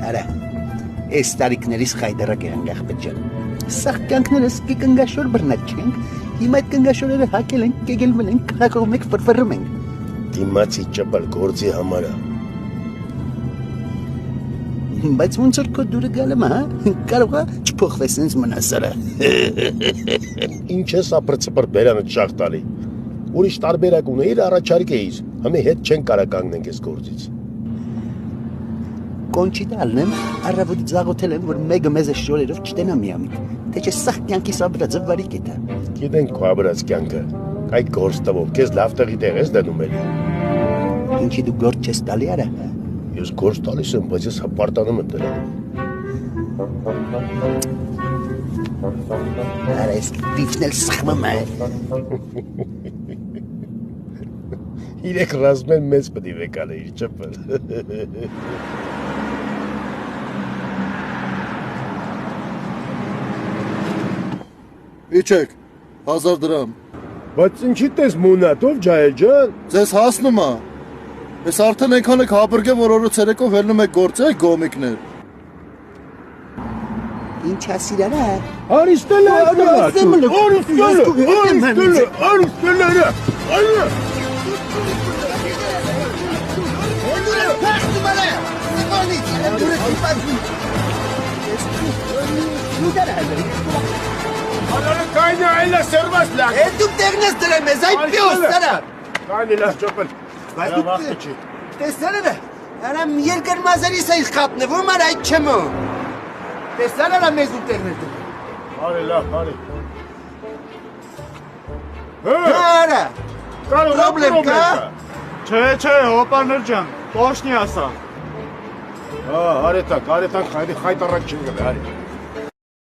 Արա, այս տարիքներից խայդարակ է անգախ պետջան։ Սաղ կյանքներս կգնգաշոր բրնակ չենք, հիմա այդ կնգաշորերը հակել ենք, կեգելվել ենք, կրակողում ենք, վրվրում ենք։ Դիմացի ճպալ գործի համար է։ Բայց ոնց որ քո դուրը գալեմ, հա, կարող է չփոխվես ինձ մնասարը։ Ինչ ես ապրծպր բերանը չաղ տալի։ Ուրիշ տարբերակ ունեիր առաջարկ էիր, համի հետ չեն կարա կանգնենք ես գործից։ Կոնչի տալնեմ, առավոտից աղոթել եմ, որ մեկը մեզ է շորերով չտենա միամիտ, թե չէ սաղ կյանքիս աբրածը վարի կետա։ Գիտենք քո աբրած կյանքը, այդ գործ տվով, քեզ լավ տեղի տեղ ես դնում էլի։ Ինչի դու գործ չես տալի արա։ Ես գործ տալիս եմ, բայց ես հպարտանում եմ դրանում։ Արա ես դիվնել սխմում է։ Իրեք ռազմեն մեզ պտի վեկալ է իր ճպել։ Իչեք, 1000 դրամ։ Բայց ինչի տես մունատ, ով ջայել ջան։ Ձեզ հասնում է։ Ես արդեն այնքան եք հաբրգե, որ օրը ցերեկով վերնում եք գործի, այ գոմիկներ։ Ինչ ասիրարա։ Արիստելը, Կայնը այլը սերված լակ։ Դուք տեղն ես դրեմ ես, այ պյոս սարա։ Կայնը լավ ճոպել։ Բայց դուք տեսանելը, արա երկր մազերիս է խապնվումար այդ չմո։ Տեսանելը մեզ ու տեղն ես դրեմ։ Արի լավ, արի։ Արա, պրոբլեմ կա։ Չէ, հոպաներ ջան, պոշնի ասա։ Արետակ, խայտարակ չեն գլե, արի։